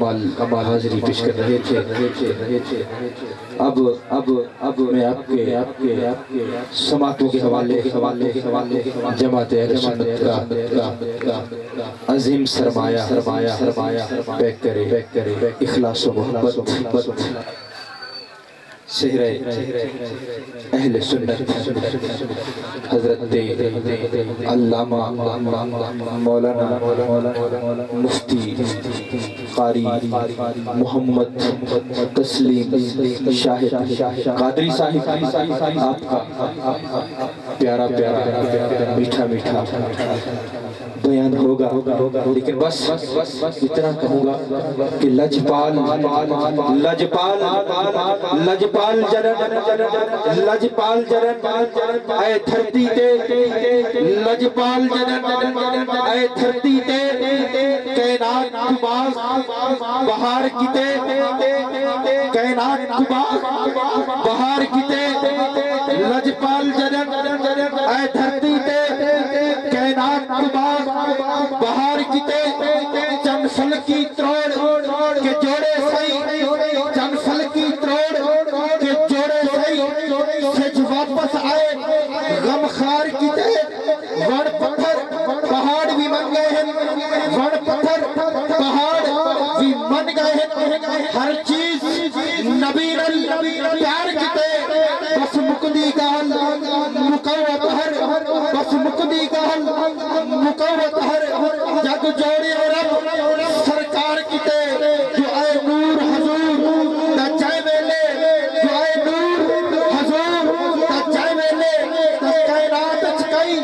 کمال حاضری پیش کر رہے تھے۔ اب میں آپ کے سماعتوں کے حوالے جماعت اہل سنت کا عظیم سرمایہ پیک کرے اخلاص و محبت سہرہ اہل سنت حضرت علامہ مولانا مفتی قاری محمد تسلیم شاہد قادری صاحب آپ کا پیارا میٹھا بیان ہوگا، لیکن بس اتنا کہوں گا کہ لجپال جنن اے دھرتی تے لجپال جنن اے دھرتی تے کائنات کو باز بہار کیتے کائنات کو باز بہار کیتے لجپال جنن اے دھرتی تے کائنات کو باز بہار کیتے چند فل کی تروڑ کے جوڑے سئی چند فل کی تروڑ کے جوڑے سئی سج واپس آئے غم خار کیتے وڑ پتھر پہاڑ بھی من گئے ہیں وڑ پتھر پہاڑ بھی من گئے ہیں ہر چیز نبی نل پیار کیتے بس مقدی گال مقوت ہر بس مقدی گال مقوت ہر جگ جوڑے رب سرکار کیتے جو اے نور حضور دا چائے ویلے جو اے نور حضور دا چائے ویلے دا کائنات چکائی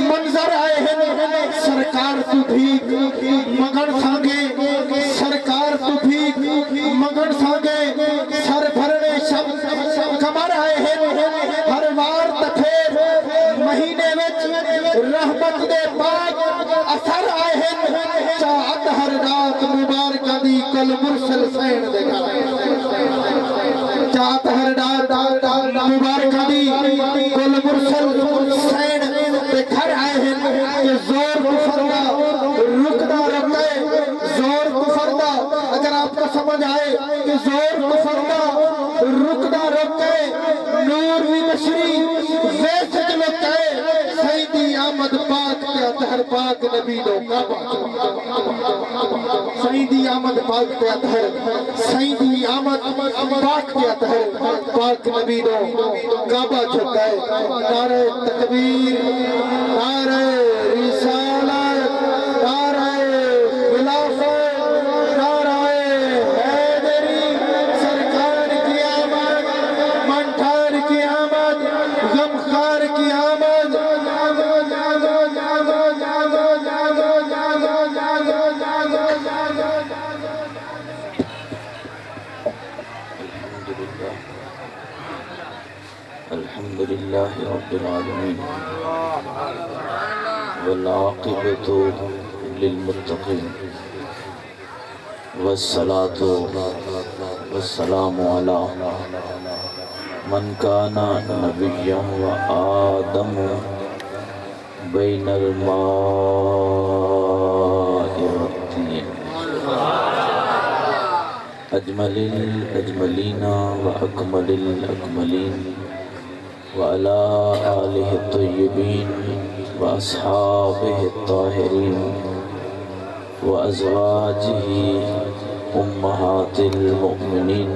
منظر آئے ہیں سرکار تو بھی مگن سانگے سرکار تو بھی مگن سانگے سر بھرنے شب کمر آئے ہیں ہر وار تپھیر مہینے وچ رحمت دے پاک اثر آئے ہیں چاہت ہر رات مبارکہ دی کل مرسل سین دے چاہت ہر رات مبارکہ دی کل مرسل سین دے گھر آئے ہیں کہ زور کفر دا رکنا رکھے زور کفر دا اگر آپ کو سمجھ آئے کہ زور کفر دا رکنا رکھے نور وی نشری ویسے جلو کہے سیدی آمد پاک کے اتحر پاک نبی دو کعبہ سیدی آمد پاک کے اتحر سیدی آمد پاک کے اتحر پاک نبی دو کعبہ چھکائے نعرہ تکبیر نعرہ رسالت نعرہ خلافت نعرہ حیدری سرکار کی آمد منٹھار کی آمد غمخار کی آمد الحمدللہ رب العالمین والعاقبة للمتقین والصلاة والسلام على من كان نبيا وآدم بين الماء والطين أجمل الأجملين وأكمل الأكملين وعلى آله الطيبين وأصحابه الطاهرين وأزواجه أمهات المؤمنين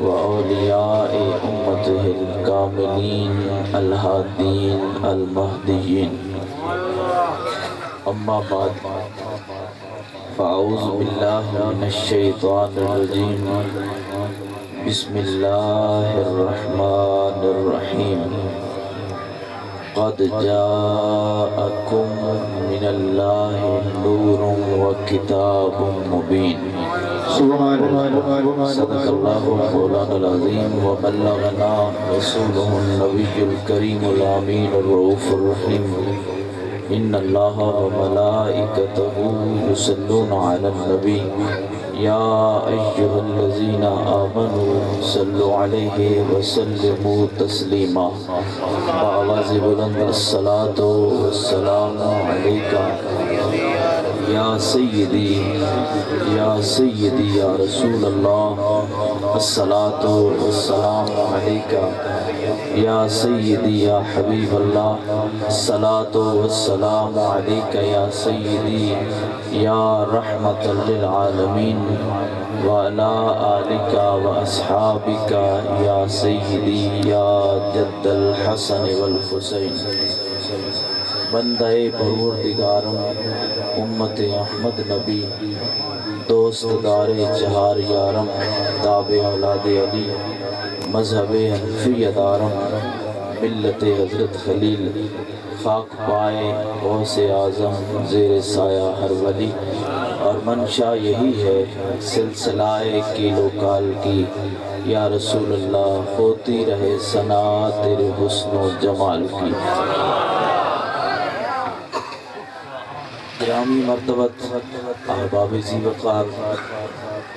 وأولياء أمته الكاملين الهادين المهديين أما بعد فأعوذ بالله من الشيطان الرجيم بسم الله الرحمن الرحيم قد جاءكم من الله نور وكتاب مبين سبحان اللہ صدق الله مولانا العظيم وبلغنا رسوله النبي الكريم الأمين الرؤوف الرحيم إن الله وملائكته يصلون على النبي يا أيها الذين آمنوا صلوا عليه وسلموا تسليما بآواز بلند الصلاة والسلام عليك یا سیدی یا سیدی یا رسول اللہ الصلاۃ والسلام علیکہ یا سیدی یا حبیب اللہ الصلاۃ والسلام علیکہ یا سیدی یا رحمت للعالمین وعلی آلک واصحابک یا سیدی یا جد الحسن والحسین۔ بندہ پروردگارم امت احمد نبی دوست دار چہار یارم تابع اولاد علی مذہب حنفی دارم ملت حضرت خلیل خاک پائے غوث اعظم زیر سایہ ہر ولی، اور منشا یہی ہے سلسلہ کیلو کال کی یا رسول اللہ ہوتی رہے ثنا تیرے حسن و جمال کی۔ گرامی مرتبت احباب ذی وقار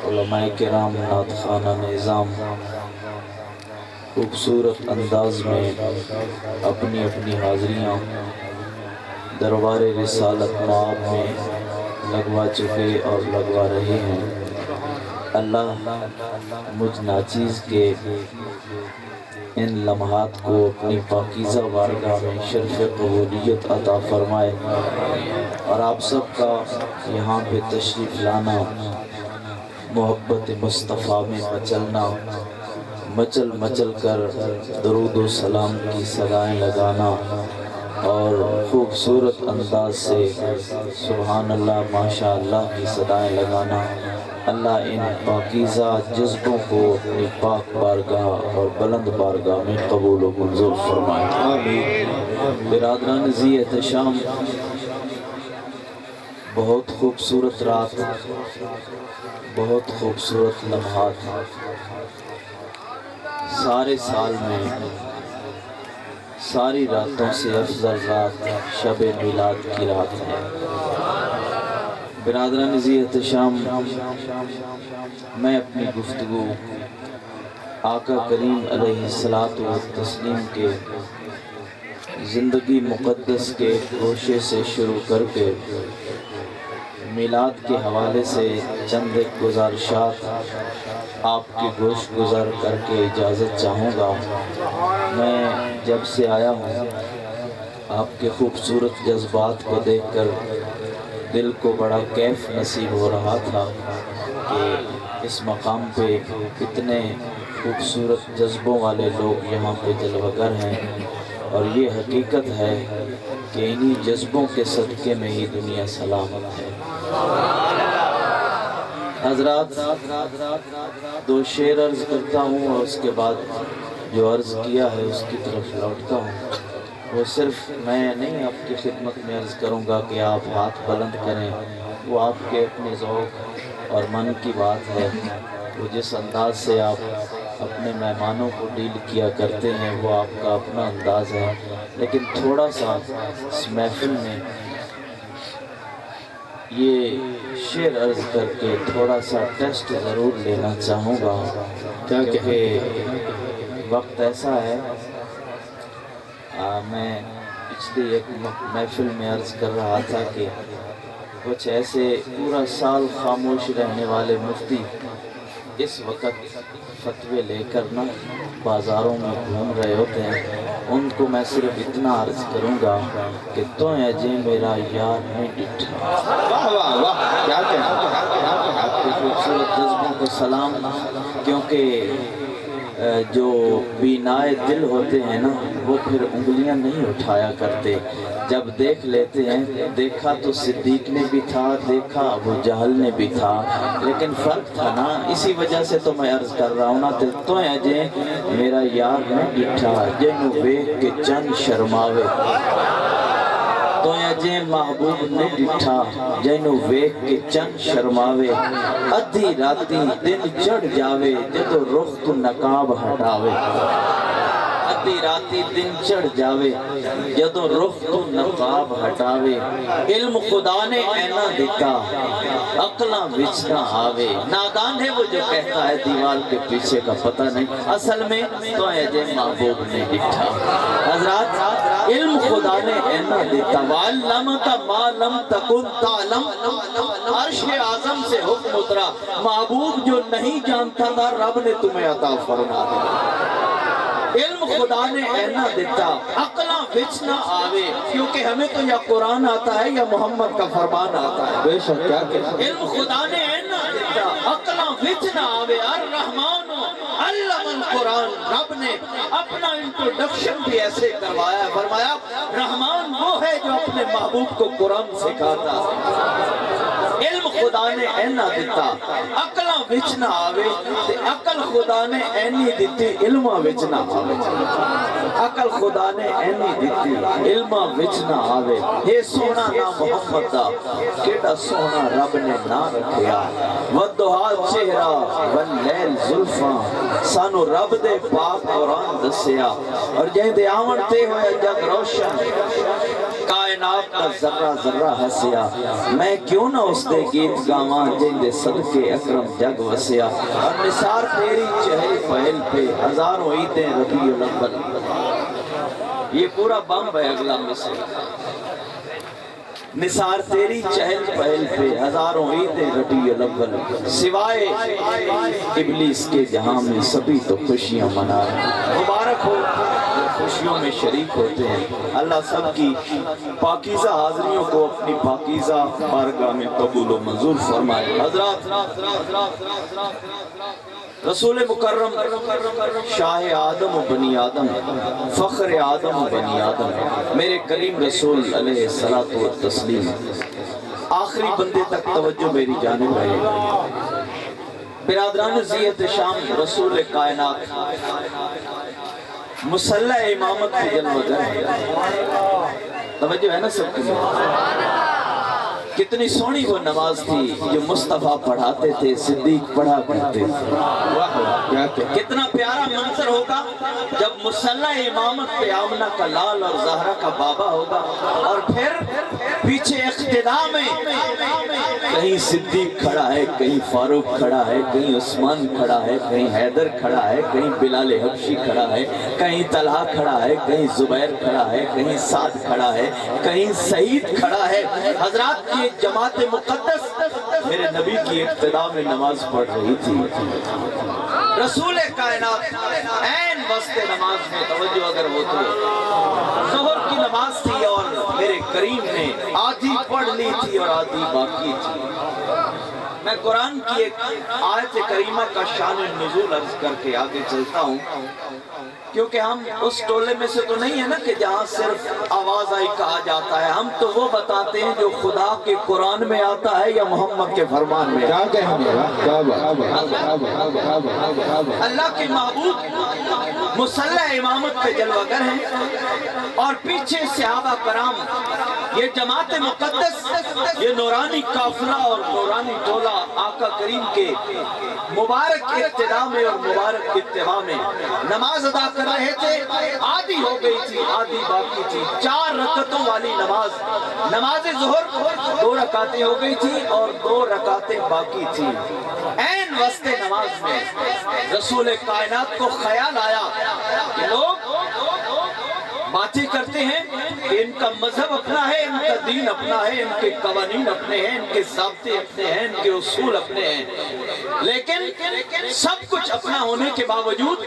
علماء کرام نعت خانہ نظام خوبصورت انداز میں اپنی اپنی حاضریاں دربار رسالت مآب میں لگوا چکے اور لگوا رہے ہیں۔ اللہ مجھ ناچیز کے ان لمحات کو اپنی پاکیزہ بارگاہ میں شرف قبولیت عطا فرمائے، اور آپ سب کا یہاں پہ تشریف لانا، محبت مصطفیٰ میں مچلنا، مچل مچل کر درود و سلام کی صدائیں لگانا، اور خوبصورت انداز سے سبحان اللہ ماشاء اللہ کی صدائیں لگانا، اللہ ان پاکیزہ جذبوں کو اپنی پاک بارگاہ اور بلند بارگاہ میں قبول و منظور فرمائے۔ برادران ذی احتشام، بہت خوبصورت رات، بہت خوبصورت لمحات، سارے سال میں ساری راتوں سے افضل رات شب میلاد کی رات ہے۔ برادران ذی احتشام، میں اپنی گفتگو آقا کریم علیہ الصلاۃ والتسلیم کے زندگی مقدس کے گوشے سے شروع کر کے میلاد کے حوالے سے چند ایک گزارشات آپ کے گوش گزار کر کے اجازت چاہوں گا۔ میں جب سے آیا ہوں آپ کے خوبصورت جذبات کو دیکھ کر دل کو بڑا کیف نصیب ہو رہا تھا کہ اس مقام پہ اتنے خوبصورت جذبوں والے لوگ یہاں پہ جلوہ گر ہیں، اور یہ حقیقت ہے کہ انہی جذبوں کے صدقے میں ہی دنیا سلامت ہے۔ حضرات، دو شعر عرض کرتا ہوں اور اس کے بعد جو عرض کیا ہے اس کی طرف لوٹتا ہوں۔ وہ صرف میں نہیں آپ کی خدمت میں عرض کروں گا کہ آپ ہاتھ بلند کریں، وہ آپ کے اپنے ذوق اور من کی بات ہے۔ وہ جس انداز سے آپ اپنے مہمانوں کو ڈیل کیا کرتے ہیں وہ آپ کا اپنا انداز ہے، لیکن تھوڑا سا اس محفل میں یہ شعر عرض کر کے تھوڑا سا ٹیسٹ ضرور لینا چاہوں گا، کیونکہ وقت ایسا ہے۔ میں پچھلی ایک محفل میں عرض کر رہا تھا کہ کچھ ایسے پورا سال خاموش رہنے والے مفتی اس وقت فتوے لے کر نہ بازاروں میں گھوم رہے ہوتے ہیں، ان کو میں صرف اتنا عرض کروں گا کہ تو اجے میرا یار نہیں ڈٹھا۔ واہ واہ واہ، کیا کہنا۔ آپ کے خوبصورت جذبوں کو سلام، کیونکہ جو بینائے دل ہوتے ہیں نا وہ پھر انگلیاں نہیں اٹھایا کرتے، جب دیکھ لیتے ہیں دیکھا تو صدیق نے بھی تھا، دیکھا ابو جہل نے بھی تھا، لیکن فرق تھا نا، اسی وجہ سے تو میں عرض کر رہا ہوں نا، تو اجے میرا یار نہ ڈٹھا جنوں ویکھ کے چند شرماوے، تو اجے محبوب نے ڈٹھا جنوں ویکھ کے چند شرماوے، ادھی راتی دن چڑھ جاوے جدو رخ تو نقاب ہٹاوے، ادھی راتی دن چڑھ جاوے جدو رخ تو نقاب ہٹاوے، علم خدا نے اینا دکھا عقلاں وچ نہ آوے، نادان ہے وہ جو کہتا ہے دیوال کے پیچھے کا پتہ نہیں، اصل میں تو اجے محبوب نے ڈٹھا۔ حضرات علم خدا نے اینا دیتا وَعَلَّمَكَ مَا لَمْ تَكُنْ تَعْلَمْ عرش اعظم سے حکم اترا محبوب جو نہیں جانتا تھا رب نے تمہیں عطا فرما دیا علم خدا نے اینا دیتا عقلہ وچ نہ آوے کیونکہ ہمیں تو یا قرآن آتا ہے یا محمد کا فرمان آتا ہے بے شک کیا کہ علم خدا نے اینا دیتا عقلہ وچ نہ آوے الرحمن علم القرآن رب نے اپنا انٹروڈکشن بھی ایسے کروایا ہے فرمایا رحمان وہ ہے جو اپنے محبوب کو قرآن سکھاتا ہے علم خدا نے اینا دیتا عقلہ وچ نہ آوے تے عقل خدا نے اینی دیتی علمہ وچ نہ آوے عقل خدا نے اینی دیتی علمہ وچ نہ آوے یہ سونا نا محمد دا کیڑا سونا رب نے نہ رکھیا ودہا چہرہ واللیل زلفاں سانو رب دے پاک قرآن دسیا اور جہیں دے آمن تے ہوئے جگ روشن کائنات کا ذرہ ذرہ ہسیا میں کیوں نہ اس دے گیت گاواں جن دے صدقے اکرم جگ وسیا اور نثار تیری چہل پہل پہ ہزاروں عیدیں ربیع الاول یہ پورا بمب ہے اگلا مثال نثار تیری چہل پہل پہ ہزاروں عیدیں ربیع الاول سوائے ابلیس کے جہاں میں سبھی تو خوشیاں منائیں مبارک ہو خوشیوں میں شریک ہوتے ہیں اللہ سب کی پاکیزہ حاضریوں کو اپنی پاکیزہ بارگاہ میں قبول و منظور فرمائے حضرات رسول مکرم شاہ آدم و بنی آدم فخر آدم و بنی آدم میرے کریم رسول علیہ السلام آخری بندے تک توجہ میری جانب ہے برادران زیت شام رسول کائنات مسلح امامت کی جلوہ ہے توجہ ہے نا سب کی کتنی سونی وہ نماز تھی جو مصطفیٰ پڑھاتے تھے صدیق پڑھا کرتے تھے کتنا پیارا منظر ہوگا جب مصلح امامت پہ آمنہ کا لال اور زہرہ کا بابا ہوگا اور پھر پیچھے اقتدا میں کہیں صدیق کھڑا ہے کہیں فاروق کھڑا ہے کہیں عثمان کھڑا ہے کہیں حیدر کھڑا ہے کہیں بلال حبشی کھڑا ہے کہیں طلحہ کھڑا ہے کہیں زبیر کھڑا ہے کہیں سعد کھڑا ہے کہیں سعید کھڑا ہے حضرات یہ جماعت مقدس میرے نبی کی ابتدا میں نماز پڑھ رہی تھی رسول کائنات این وسط نماز میں توجہ اگر وہ تو ظہر کی نماز تھی اور میرے کریم نے آدھی پڑھ لی تھی اور آدھی باقی تھی میں قرآن کی ایک آیت کریمہ کا شان نزول عرض کر کے آگے چلتا ہوں کیونکہ ہم اس ٹولے میں سے تو نہیں ہے نا کہ جہاں صرف آواز آئی کہا جاتا ہے ہم تو وہ بتاتے ہیں جو خدا کے قرآن میں آتا ہے یا محمد کے فرمان میں کیا کہیں گے اللہ کے محبوب مسلح امامت پہ جلوہ گر ہیں اور پیچھے صحابہ کرام یہ جماعت مقدس یہ نورانی قافلہ اور نورانی ٹولہ آقا کریم کے مبارک ابتدا میں اور مبارک اتباع میں نماز ادا کر رہے تھے آدھی ہو گئی تھی آدھی باقی تھی 4 رکعتوں والی نماز ظہر 2 رکعتیں ہو گئی تھی اور 2 رکعتیں باقی تھی این وسط نماز میں رسول کائنات کو خیال آیا کہ لوگ باتیں کرتے ہیں کہ ان کا مذہب اپنا ہے ان کا دین اپنا ہے ان کے قوانین اپنے ہیں ان کے ضابطے اپنے ہیں ان کے اصول اپنے ہیں لیکن سب کچھ اپنا ہونے کے باوجود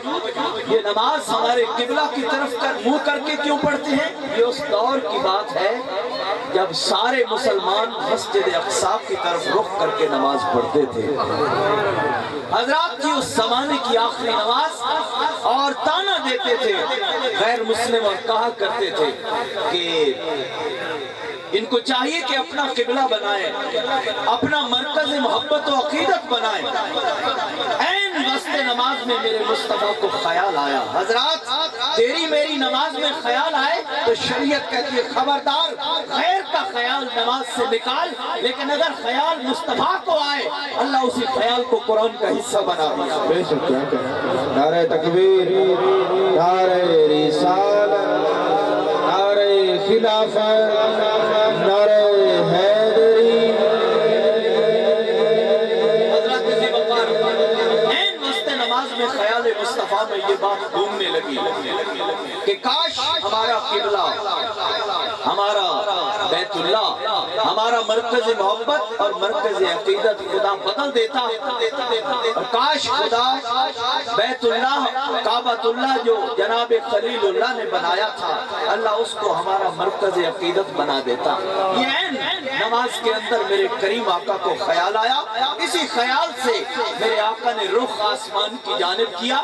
یہ نماز ہمارے قبلہ کی طرف منہ کر کے کیوں پڑھتے ہیں یہ اس دور کی بات ہے جب سارے مسلمان مسجد اقصی کی طرف رخ کر کے نماز پڑھتے تھے حضرات کی اس زمانے کی آخری نماز اور تانا دیتے تھے غیر مسلم اور کہا کرتے تھے کہ ان کو چاہیے کہ اپنا قبلہ بنائیں اپنا مرکز محبت و عقیدت بنائیں این وسط نماز میں میرے مصطفیٰ کو خیال آیا حضرات تیری میری نماز میں خیال آئے تو شریعت کہتی ہے خبردار غیر کا خیال نماز سے نکال لیکن اگر خیال مصطفیٰ کو آئے اللہ اسی خیال کو قرآن کا حصہ بنا دیا بے شک کیا کہیں نعرہ تکبیر نعرہ رسالت نعرہ خلافت نعرہ حیدری حضرت ذی وقار این وسط نماز میں خیال مصطفیٰ میں یہ بات گھومنے لگی کہ کاش ہمارا قبلہ، ہمارا بیت اللہ، ہمارا مرکز محبت اور مرکز عقیدت خدا بدل دیتا، اور کاش خدا بیت اللہ، کعبۃ اللہ جو جناب خلیل اللہ نے بنایا تھا، اللہ اس کو ہمارا مرکز عقیدت بنا دیتا۔ یہ عین نماز کے اندر میرے کریم آقا کو خیال آیا، اسی خیال سے میرے آقا نے رخ آسمان کی جانب کیا۔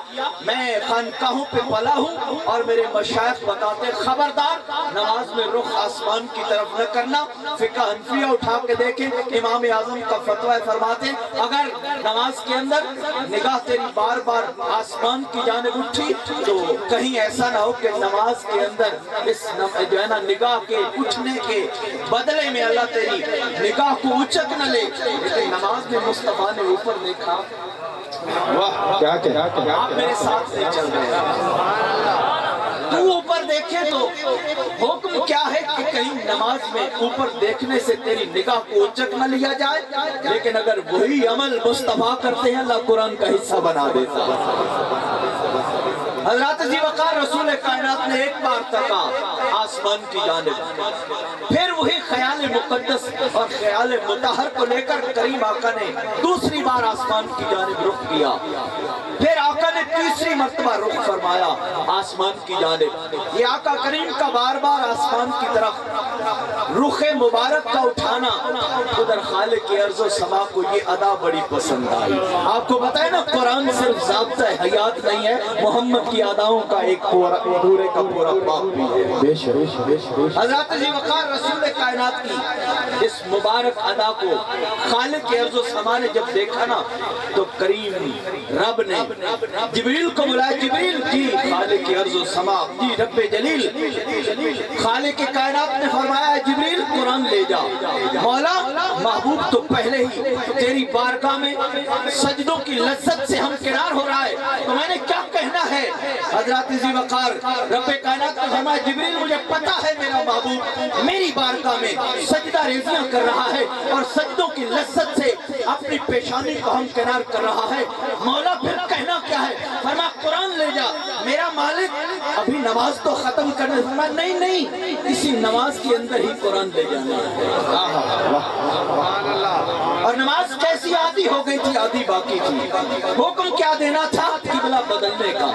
میں خانقاہوں پہ پلا ہوں اور میرے مشائخ بتاتے خبردار نماز میں رخ آسمان کی طرف نہ کرنا۔ فقہ حنفیہ اٹھا کے دیکھیں، امام اعظم کا فتویٰ فرماتے اگر نماز کے اندر نگاہ تیری بار بار آسمان کی جانب اٹھی تو کہیں ایسا نہ ہو کہ نماز کے اندر اس جو ہے نا نگاہ کے اٹھنے کے بدلے میں اللہ تیری نگاہ کو اچک نہ لے۔ لیکن نماز میں مصطفیٰ نے اوپر دیکھا، واہ کیا کیا آپ میرے ساتھ نہیں چل رہے ہیں، تو اوپر دیکھے تو حکم کیا ہے کہ کہیں نماز میں اوپر دیکھنے سے تیری نگاہ کو اچک نہ لیا جائے، لیکن اگر وہی عمل مصطفیٰ کرتے ہیں اللہ قرآن کا حصہ بنا دیتا ہے۔ حضرات ذی وقار رسول کائنات نے ایک بار تکا آسمان کی جانب، پھر وہی خیال مقدس اور خیال مطہر کو لے کر کریم آقا نے دوسری بار آسمان کی جانب رخ کیا، پھر آقا نے تیسری مرتبہ رخ فرمایا آسمان کی جانب۔ یہ آقا کریم کا بار بار آسمان کی طرف رخ مبارک کا اٹھانا ادھر خالق کی عرض و سما کو یہ ادا بڑی پسند آئی۔ آپ کو بتائے نا قرآن صرف ضابطہ حیات نہیں ہے، محمد کی اداؤں کا ایک پورے کا پورا باپ بھی ہے۔ حضرات ذی وقار رسول کائنات کی اس مبارک ادا کو خالق کی عرض و سما نے جب دیکھا نا تو کریم رب نے جبریل کو بلایا، جبریل جی خالق کی عرض و سما جی رب جلیل، خالق کی کائنات نے فرمایا جبریل قرآن لے جا، مولا محبوب تو پہلے ہی تیری بارگاہ میں سجدوں کی لذت سے ہم کنار ہو رہا ہے، تو میں نے کیا کہنا ہے؟ حضرات ذی وقار رب کائنات نے فرمایا جبریل مجھے پتا ہے میرا محبوب میری بارگاہ میں سجدہ ریزیاں کر رہا ہے اور سجدوں کی لذت سے اپنی پیشانی کو ہم کنار کر رہا ہے، مولا پھر کہنا کیا ہے؟ فرمایا قرآن لے جا، میرا مالک ابھی نماز تو ختم کرنے، فرمایا نہیں نہیں اسی نماز کے اندر ہی قرآن لے جانا ہے۔ اور نماز کیسی عادی ہو گئی تھی؟ عادی باقی تھی، حکم کیا دینا تھا؟ قبلہ بدلنے کا۔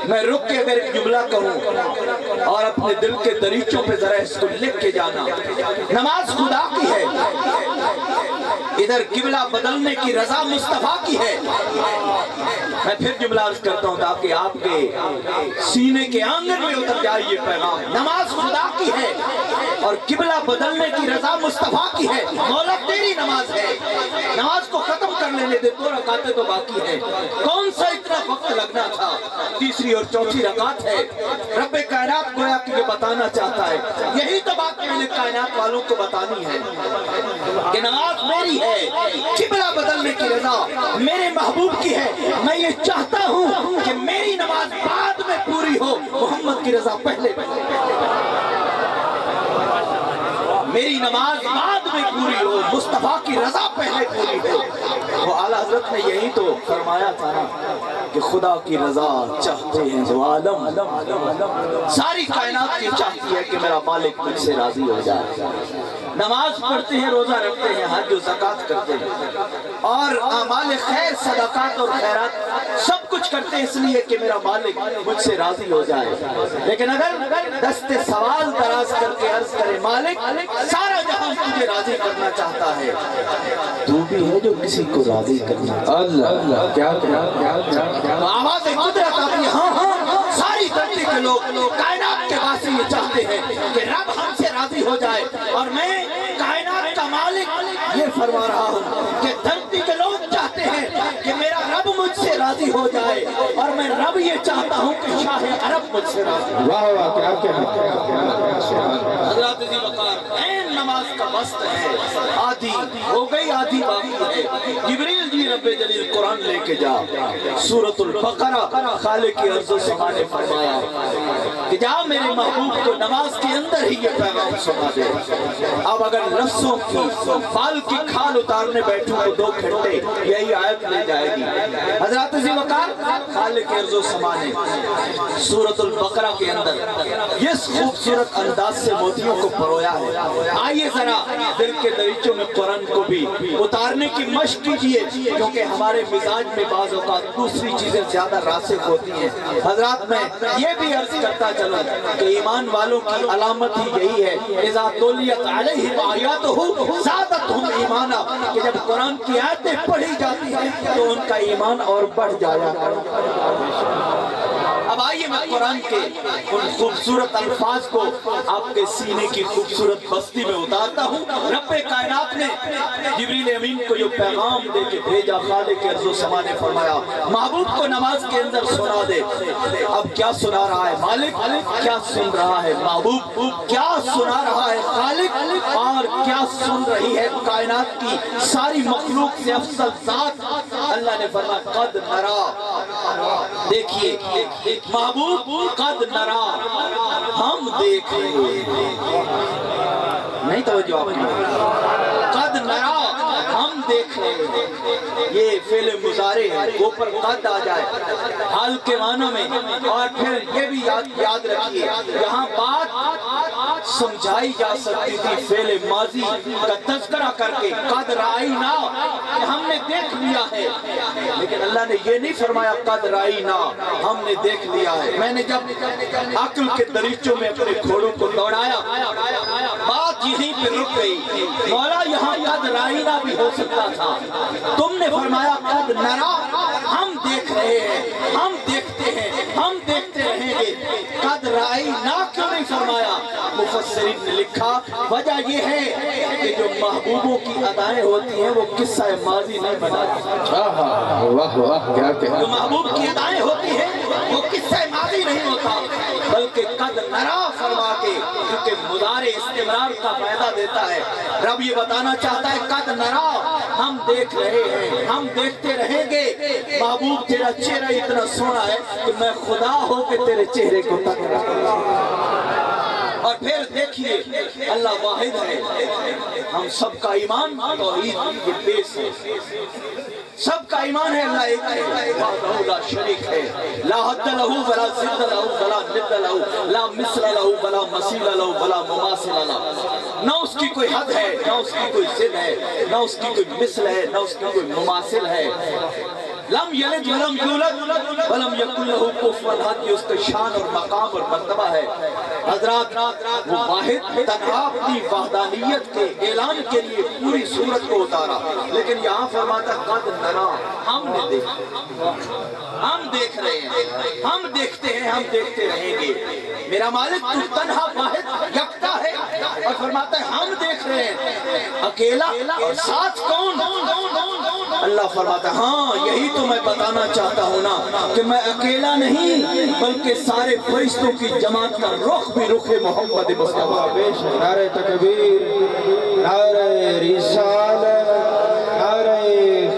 میں رک کے اگر ایک جملہ کہوں اور اپنے دل کے دریچوں پہ ذرا اس کو لکھ کے جانا، نماز خدا کی ہے، ادھر قبلہ بدلنے کی رضا مصطفیٰ کی ہے۔ میں پھر جملہ عرض کرتا ہوں تاکہ آپ کے سینے کے آنگن میں اتر جائے یہ پیغام، نماز خدا کی ہے اور قبلہ بدلنے کی رضا مصطفیٰ کی ہے، مولا تیری نماز ہے، نماز کو ختم کر لینے دے، 2 رکعتیں تو باقی ہیں، کون سا اتنا وقت لگنا تھا؟ تیسری اور چوتھی رکعت ہے۔ رب کائنات گویا کہ یہ بتانا چاہتا ہے، یہی تو بات میں نے کائنات والوں کو بتانی ہے کہ نماز میری ہے، قبلہ بدلنے کی رضا میرے محبوب کی ہے، میں یہ چاہتا ہوں کہ میری نماز بعد میں پوری ہو، محمد کی رضا پہلے میری نماز بعد میں پوری ہو، مصطفیٰ کی رضا پہلے پوری ہو۔ وہ اعلیٰ حضرت نے یہی تو فرمایا تھا نا کہ خدا کی رضا چاہتے ہیں جو عالم، ساری کائنات یہ چاہتی ہے کہ میرا مالک مجھ سے راضی ہو جائے۔ نماز پڑھتے ہیں، روزہ رکھتے ہیں، حج و زکوٰۃ کرتے ہیں اور اعمال خیر صدقات اور خیرات سب کچھ کرتے ہیں اس لیے کہ میرا مالک مجھ سے راضی ہو جائے، لیکن اگر دست سوال دراز کر کے عرض کرے مالک سارا جہاں تجھے راضی کرنا چاہتا ہے، تو بھی ہے جو کسی کو راضی کرنا چاہتا ہے۔ اللہ کیا آواز قدرت آتی ہے، ہاں ہاں ساری دھرتی کے لوگ کائنات کے واسی یہ چاہتے ہیں کہ رب ہم سے راضی ہو جائے، اور میں کائنات کا مالک یہ فرما رہا ہوں کہ دھرتی کے لوگ چاہتے ہیں کہ میرا رب مجھ سے راضی ہو جائے، اور میں رب یہ چاہتا ہوں کہ شاہ عرب مجھ سے راضی ہو جائے۔ واہ واہ کیا حضرات ذی وقار عین نماز کا وسط ہے، آدھی ہو گئی آدھی باقی ہے۔ جبریل جی رب جلیل قرآن لے کے جا، سورۃ البقرہ خالق ارض و سما نے فرمایا کہ جا میرے محبوب کو نماز کے اندر ہی یہ پیغام سنا دے۔ اب اگر نفسوں کی بال کی کھال اتارنے بیٹھوں تو 2 گھنٹے یہی آیت لے جائے گی۔ حضرات ذی وقار خالق ارض و سما نے سورۃ البقرہ کے اندر اس خوبصورت انداز سے موتیوں کو پرویا ہے۔ آئیے ذرا دل کے دریچوں میں قرآن کو بھی اتارنے کی مشق کیجئے، کیونکہ ہمارے مزاج میں بعض اوقات دوسری چیزیں زیادہ راسخ ہوتی ہیں۔ حضرات میں یہ بھی عرض کرتا چلوں کہ ایمان والوں کی علامت ہی یہی ہے، اذا تولیت علیہم آیاتہ زادتہم ایمانا، کہ جب قرآن کی آیتیں پڑھی جاتی ہیں تو ان کا ایمان اور بڑھ جایا۔ اب آئیے میں قرآن کے ان خوبصورت الفاظ کو آپ کے سینے کی خوبصورت بستی میں اتارتا ہوں۔ رب کائنات نے جبریل امین کو جو پیغام دے کے بھیجا، خالق ارض و سما نے فرمایا محبوب کو نماز کے اندر سنا دے۔ اب کیا سنا رہا ہے مالک، کیا سن رہا ہے محبوب، کیا سنا رہا ہے خالق، اور کیا سن رہی ہے کائنات کی ساری مخلوق سے افضل ذات؟ اللہ نے فرمایا قد نرا، دیکھیے محبوب قد نرا، ہم دیکھ رہے ہیں، نہیں توجہ آپ نے، قد نرا ہم دیکھ رہے ہیں۔ یہ فعل مضارع ہے، اوپر قد آ جائے حال کے معنی میں، اور پھر یہ بھی یاد رکھیے یہاں بات سمجھائی جا سکتی تھی فعل ماضی کا تذکرہ کر کے، قد رائینا کہ ہم نے دیکھ لیا ہے، لیکن اللہ نے یہ نہیں فرمایا قد رائینا ہم نے دیکھ لیا ہے۔ میں نے جب عقل کے دریچوں میں اپنے گھوڑوں کو دوڑایا بات یہیں پہ رک گئی، مولا یہاں قد رائینا بھی ہو سکتا تھا، تم نے فرمایا قد نرا، ہم دیکھ رہے ہیں، ہم دیکھتے ہیں، ہم دیکھتے رہیں گے۔ قد رائینا کیوں نہیں فرمایا؟ مفسرین نے لکھا وجہ یہ ہے کہ جو محبوبوں کی ادائیں ہوتی ہیں وہ قصہ ماضی نہیں بناتی۔ واہ واہ کیا کہا، جو محبوب کی ادائیں ہوتی ہیں وہ قصہ ماضی نہیں ہوتا، بلکہ قد نرا فرما کے، کیونکہ مضارع استمرار کا فائدہ دیتا ہے۔ رب یہ بتانا چاہتا ہے قد نرا ہم دیکھ رہے ہیں، ہم دیکھتے رہیں گے۔ محبوب تیرا چہرہ اتنا سونا ہے کہ میں خدا ہو کے تیرے چہرے کو تک رہا۔ اور پھر دیکھیے اللہ واحد ہے، ہم سب کا ایمان توحید یہ بیس ہے، سب کا ایمان ہے اللہ ایک ہے، وحدہ لا شریک ہے، لا حد لہو ولا ضد لہو ولا ند لہو، لا مثل لہو ولا مثیل لہو ولا مماثل لہو۔ نہ اس کی کوئی حد ہے، نہ اس کی کوئی ضد ہے، نہ اس کی کوئی مثل ہے، نہ اس کی کوئی مماثل ہے۔ لم یلد ولم یولد ولم یکن لہ کفوا احد، یہ اس کا شان اور مقام اور مرتبہ ہے۔ حضرات وہ واحد تنہا اپنی وحدانیت کے اعلان کے لیے پوری سورت کو اتارا، لیکن یہاں فرماتا قد نرا ہم نے دیکھا، ہم دیکھ رہے ہیں، ہم دیکھتے ہیں، ہم دیکھتے رہیں گے۔ میرا مالک تو تنہا واحد یکتا ہے، اور فرماتا ہے ہم دیکھ رہے ہیں، اکیلا اور ساتھ کون؟ اللہ فرماتا ہے ہاں یہی تو میں بتانا چاہتا ہوں نا کہ میں اکیلا نہیں بلکہ سارے فرشتوں کی جماعت کا رخ بھی رخ محمد مصطفیٰ۔ نعرہ تکبیر، نعرہ رسالت، نعرہ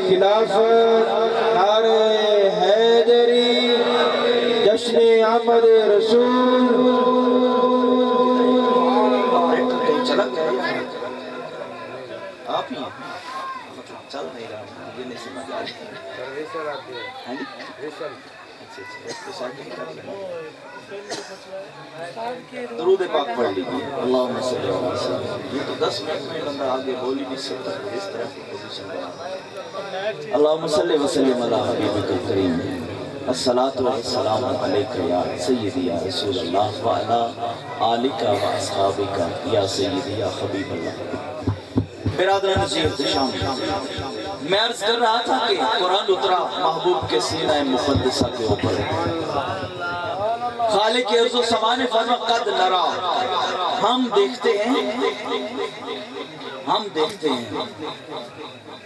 خلافت، نعرہ حیدری، جشن احمد رسول۔ آپ ہی چل نہیں رہا، مجھے نہیں سمجھ آ رہی۔ درود پاک پڑھ لیجیے، اللہم صلی اللہ علیہ وسلم۔ یہ تو 10 منٹ میں بندہ آگے بول ہی نہیں سکتا، اس طرح کی پوزیشن بنا۔ اللہم صلی وسلم علی حبیبک الکریم، الصلاۃ والسلام علیک یا سیدی یا رسول اللہ وعلی آلک و اصحابک یا سیدی یا حبیب اللہ۔ برادران عزیز احتشام، میں عرض کر رہا تھا کہ قرآن اترا محبوب کے سینہ مقدسہ کے اوپر، خالق ارض و سما نے فرمایا قد نرا ہم دیکھتے ہیں، ہم دیکھتے ہیں۔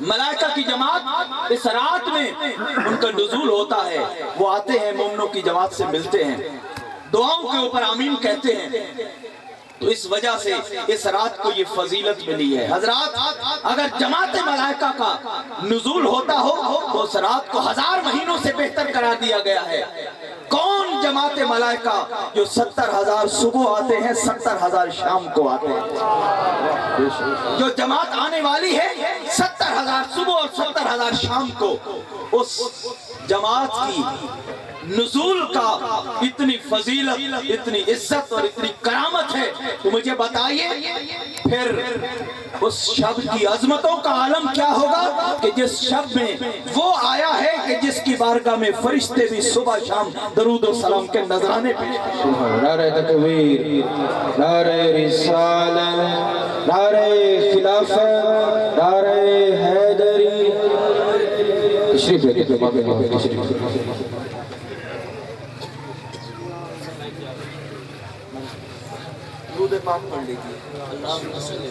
ملائکہ کی جماعت اس رات میں ان کا نزول ہوتا ہے، وہ آتے ہیں، مومنوں کی جماعت سے ملتے ہیں، دعاؤں کے اوپر آمین کہتے ہیں۔ تو اس وجہ سے اس رات کو یہ فضیلت ملی ہے۔ حضرات اگر جماعت ملائکہ کا نزول ہوتا ہو تو اس رات کو 1000 مہینوں سے بہتر قرار دیا گیا ہے۔ کون جماعت ملائکہ جو 70,000 صبح آتے ہیں، 70,000 شام کو آتے ہیں؟ جو جماعت آنے والی ہے 70,000 صبح اور 70,000 شام کو، اس جماعت کی نزول کا اتنی فضیلت، اتنی عزت اور اتنی کرامت ہے، تو مجھے بتائیے پھر اس شب کی عظمتوں کا عالم کیا ہوگا کہ جس شب میں وہ آیا ہے کہ جس کی بارگاہ میں فرشتے بھی صبح شام درود و سلام کے نذرانے پیش کرتے ہیں۔ نعرہ تکبیر، نعرہ رسالت، نعرہ خلافت، نعرہ حیدری۔ تشریف رکھیں بابے بابے تشریف۔ درود پاک پڑھ لیجیے۔ اللہم صلی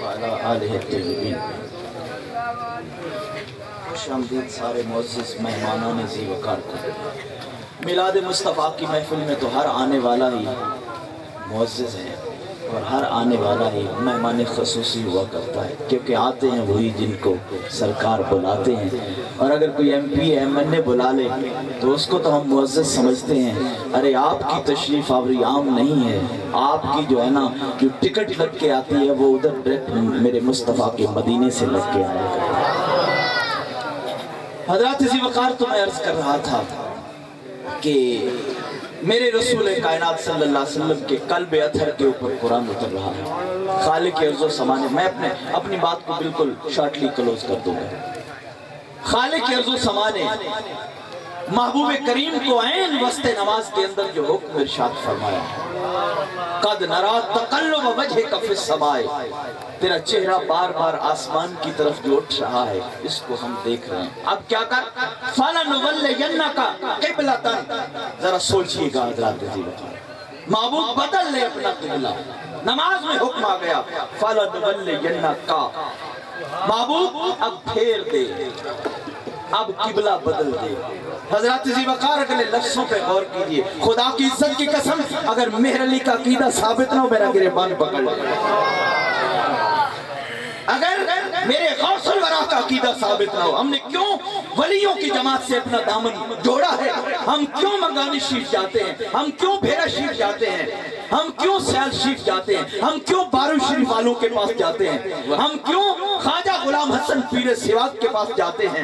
وعلی آلہ الطیبین۔ خوش آمدید سارے معزز مہمانان ذی وقار کو۔ میلاد مصطفیٰ کی محفل میں تو ہر آنے والا ہی معزز ہے اور ہر آنے والا ہی مہمان خصوصی ہوا کرتا ہے، کیونکہ آتے ہیں وہی جن کو سرکار بلاتے ہیں۔ اور اگر کوئی ایم پی ایم این اے بلا لے تو اس کو تو ہم معزز سمجھتے ہیں۔ ارے آپ کی تشریف آوری عام نہیں ہے، آپ کی جو ہے نا جو ٹکٹ لگ کے آتی ہے وہ ادھر ڈائریکٹ میرے مصطفیٰ کے مدینے سے لگ کے آئے گا۔ حضرات ذی وقار تو میں عرض کر رہا تھا کہ میرے رسول کائنات صلی اللہ علیہ وسلم کے قلب اطہر کے اوپر قرآن اتر رہا ہے۔ خالق ارض و سما نے، میں اپنی بات کو بالکل شارٹلی کلوز کر دوں گا۔ خالق ارض و سما نے محبوب کریم کو عین وسط نماز کے اندر جو حکم ارشاد فرمایا، قد نرا تقلب وجہک فی السماء، تیرا چہرہ بار بار آسمان کی طرف جو اٹھ رہا ہے اس کو ہم دیکھ رہے ہیں۔ اب کیا کر؟ فَلَنُوَلِّيَنَّكَ قِبْلَةً، ذرا سوچئے گا حضرات ذی وقار، معبود بدل لے اپنا قبلہ۔ نماز میں حکم آ گیا فَلَنُوَلِّيَنَّكَ، معبود اب پھیر دے، اب قبلہ بدل دے۔ حضرات ذی وقار اگلے لفظوں پہ غور کیجئے، خدا کی عزت کی قسم اگر مہر علی کا عقیدہ ثابت نہ ہو میرا گریبان پکڑ لے، اگر میرے غوث الورا کا عقیدہ ثابت نہ ہو، ہم نے کیوں ولیوں کی جماعت سے اپنا دامن جوڑا ہے؟ ہم کیوں منگانی شریف جاتے ہیں؟ ہم کیوں بھیرا شریف جاتے ہیں؟ ہم کیوں سیال شریف جاتے ہیں؟ ہم کیوں بارو شریف والوں کے پاس جاتے ہیں؟ ہم کیوں خواجہ غلام حسن پیر سیواد کے پاس جاتے ہیں؟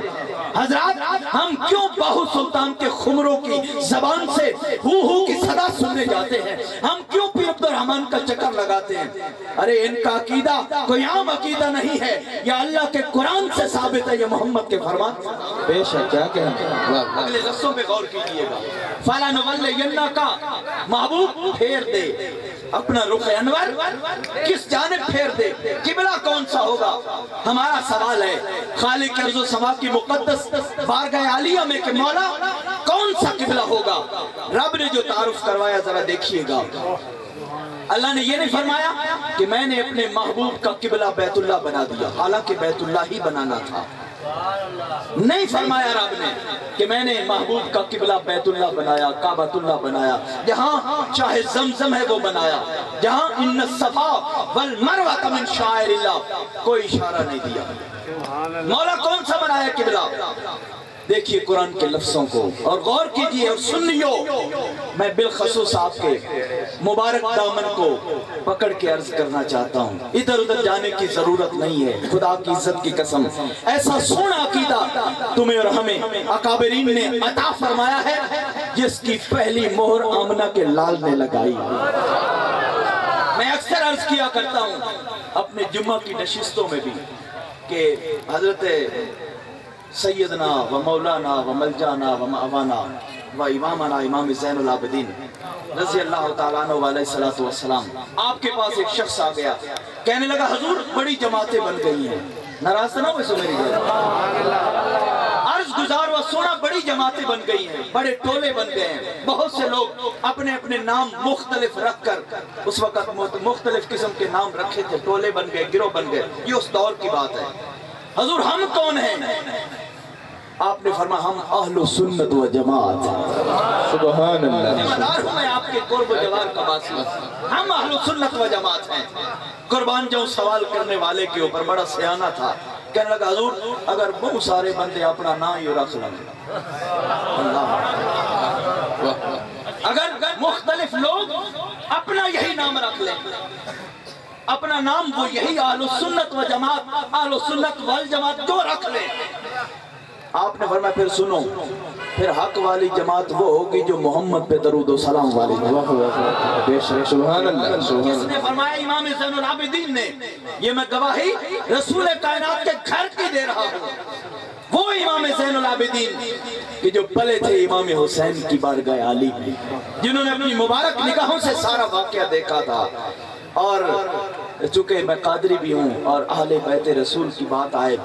حضرات ہم کیوں باہو سلطان کے خمروں کی زبان سے ہو کی صدا سننے جاتے ہیں؟ ہم کیوں پیر عبد الرحمن کا چکر لگاتے ہیں؟ ارے ان کا عقیدہ کوئی عام عقیدہ نہیں ہے، یہ اللہ کے قرآن سے ثابت ہے، یہ محمد کے فرمان سے۔ بے شک کیا کہنا۔ اگلے لفظوں پہ غور کیجئے گا، فَلَنُوَلِّيَنَّكَ، محبوب پھیر دے اپنا رخ انور، کس جانب پھیر دے؟ قبلہ کون سا ہوگا؟ ہمارا سوال ہے خالق ارض و سما کی مقدس بارگاہ عالیہ میں کہ مولا کون سا قبلہ ہوگا؟ رب نے جو تعارف کروایا ذرا دیکھیے گا۔ اللہ نے یہ نہیں فرمایا کہ میں نے اپنے محبوب کا قبلہ بیت اللہ بنا دیا، حالانکہ بیت اللہ ہی بنانا تھا۔ نہیں فرمایا رب نے کہ میں نے محبوب کا قبلہ بیت اللہ بنایا، کعبۃ اللہ بنایا، جہاں چاہے زمزم ہے وہ بنایا، جہاں ان الصفا والمروہ من شعائر اللہ، کوئی اشارہ نہیں دیا۔ مولا کون سا بنایا قبلہ؟ دیکھیے قرآن کے لفظوں کو اور غور کیجئے اور سنیو۔ میں بالخصوص آپ کے مبارک دامن کو پکڑ کے عرض کرنا چاہتا ہوں، ادھر ادھر جانے کی ضرورت نہیں ہے، خدا کی عزت کی قسم ایسا سونا عقیدہ تمہیں اور ہمیں اکابرین نے عطا فرمایا ہے جس کی پہلی مہر آمنہ کے لال نے لگائی۔ میں اکثر عرض کیا کرتا ہوں اپنے جمعہ کی نشستوں میں بھی کہ حضرت سیدنا و مولانا و ملجانا و مأوانا و امامنا امام زین العابدین رضی اللہ تعالیٰ عنہ علیہ السلام، آپ کے پاس ایک شخص آ گیا، کہنے لگا حضور بڑی جماعتیں بن گئی ہیں، ناراض نہ ہو اس میری عرض گزار و سونا بڑی جماعتیں بن گئی ہیں، بڑے ٹولے بن گئے ہیں، بہت سے لوگ اپنے اپنے نام مختلف رکھ کر اس وقت مختلف قسم کے نام رکھے تھے، ٹولے بن گئے، گروہ بن گئے، یہ اس دور کی بات ہے۔ حضور ہم کون ہیں؟ آپ نے فرمایا ہم اہل سنت و جماعت ہیں۔ سبحان اللہ۔ ذمہ دار ہوں میں آپ کے قرب و جوار کا باسی، ہم اہل سنت و جماعت ہیں۔ قربان جاؤں سوال کرنے والے کے اوپر بڑا سیانہ تھا، کہنے لگا حضور اگر بہت سارے بندے اپنا نام ہی رکھ لیں، اگر مختلف لوگ اپنا یہی نام رکھ لیں، اپنا نام وہ یہی اہل سنت و جماعت، اہل سنت والجماعت جو رکھ لیں، آپ نے فرمایا پھر سنو، پھر حق والی جماعت وہ ہوگی جو محمد پہ درود و سلام والی جماعت۔ بے شک سبحان اللہ۔ سبحان کس نے فرمایا؟ امام زین العابدین نے۔ یہ میں گواہی رسول کائنات کے گھر کی دے رہا ہوں، وہ امام زین العابدین کہ جو پلے تھے امام حسین کی بارگاہ عالی میں، جنہوں نے اپنی مبارک نگاہوں سے سارا واقعہ دیکھا تھا۔ اور چونکہ میں قادری بھی ہوں اور اہل بیت رسول کی بات آئے،